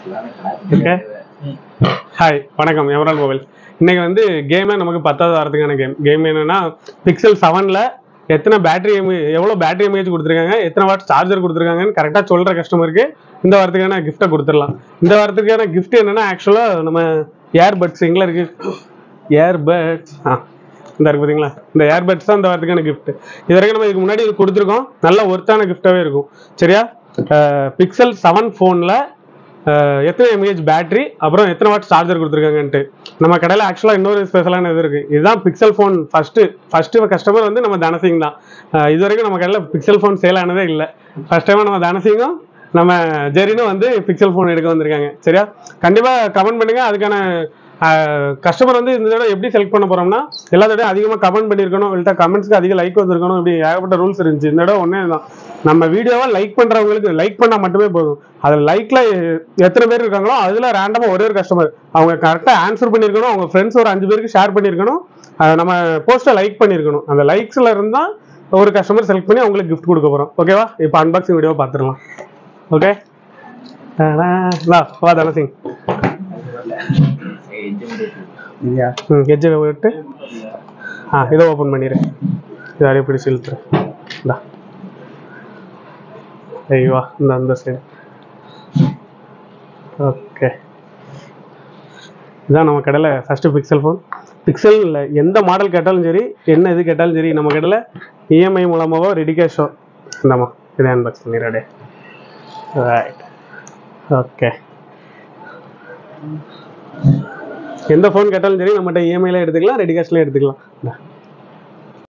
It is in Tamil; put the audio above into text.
ஓகே ஹாய் வணக்கம் எமரால்ட் மொபைல். இன்னைக்கு வந்து கேமே நமக்கு 10வது வாரத்துக்கான கேம் என்னன்னா பிக்சல் 7ல எத்தனை பேட்டரி எவ்வளோ பேட்டரி எம்ஏஹெச் கொடுத்துருக்காங்க, எத்தனை வாட் சார்ஜர் கொடுத்துருக்காங்கன்னு கரெக்டாக சொல்கிற கஸ்டமருக்கு இந்த வாரத்துக்கான கிஃப்ட்டை கொடுத்துடலாம். இந்த வாரத்துக்கான கிஃப்ட் என்னன்னா ஆக்சுவலாக நம்ம ஏர்பட்ஸ் எங்கே இருக்கு, ஏர்பட்ஸ் இந்த இருக்கு பார்த்தீங்களா, இந்த ஏர்பட்ஸ் தான் இந்த வாரத்துக்கான கிஃப்ட். இது வரைக்கும் நம்ம இதுக்கு முன்னாடி இது கொடுத்துருக்கோம், நல்ல ஒர்த்தான கிஃப்டாகவே இருக்கும் சரியா. பிக்சல் 7 ஃபோனில் எத்தனை எம்ஏஹெச் பேட்டரி அப்புறம் எத்தனை வாட் சார்ஜர் கொடுத்துருக்காங்கன்ட்டு நம்ம கடையில் ஆக்சுவலாக இன்னொரு ஸ்பெஷலான இது இருக்குது. இதுதான் பிக்சல் ஃபோன் ஃபஸ்ட்டு கஸ்டமர் வந்து நம்ம தனசிங் தான். இது வரைக்கும் நம்ம கடையில் பிக்சல் ஃபோன் சேல் ஆனதே இல்லை. ஃபஸ்ட் டைமாக நம்ம தனசிங்கும் நம்ம ஜெரினும் வந்து பிக்சல் ஃபோன் எடுக்க வந்திருக்காங்க சரியா. கண்டிப்பாக கமெண்ட் பண்ணுங்கள். அதுக்கான கஸ்டமர் வந்து இந்த தடவை எப்படி செலக்ட் பண்ண போகிறோம்னா எல்லா தடவையும் அதிகமாக கமெண்ட் பண்ணியிருக்கணும், இல்லைட்டா கமெண்ட்ஸ்க்கு அதிக லைக் வந்திருக்கணும், இப்படி ஏகப்பட்ட ரூல்ஸ் இருந்துச்சு. இந்த தடவை ஒன்றே தான், நம்ம வீடியோவை லைக் பண்ணுறவங்களுக்கு லைக் பண்ணால் மட்டுமே போதும். அதில் லைக்கில் எத்தனை பேர் இருக்காங்களோ அதில் ரேண்டமாக ஒரே ஒரு கஸ்டமர் அவங்க கரெக்டாக ஆன்சர் பண்ணியிருக்கணும், அவங்க ஃப்ரெண்ட்ஸ் ஒரு 5 பேருக்கு ஷேர் பண்ணியிருக்கணும், நம்ம போஸ்ட்டை லைக் பண்ணியிருக்கணும். அந்த லைக்ஸில் இருந்தால் ஒரு கஸ்டமர் செலக்ட் பண்ணி அவங்களுக்கு கிஃப்ட் கொடுக்க போகிறோம் ஓகேவா. இப்போ அன்பாக்சிங் வீடியோவை பார்த்துடலாம். ஓகே வா தனசிங் ஹெட்ஜை விட்டு இதை ஓப்பன் பண்ணிடுறேன். இது அப்படியே பிடிச்சி இழுத்துறேன். இந்தா ஐயோ இந்த அந்த சைடு. ஓகே இதுதான் நம்ம கடையில் ஃபஸ்ட்டு பிக்சல் ஃபோன். பிக்சலில் எந்த மாடல் கேட்டாலும் சரி, என்ன இது கேட்டாலும் சரி, நம்ம கடையில் இஎம்ஐ மூலமாகவோ ரெடி கேஷோ இந்தாம்மா இதை அன்பாக்ஸ் பண்ணிடுறே. ரைட் ஓகே எந்த ஃபோன் கேட்டாலும் சரி நம்மகிட்ட இஎம்ஐல எடுத்துக்கலாம், ரெடி கேஷ்ல எடுத்துக்கலாம்.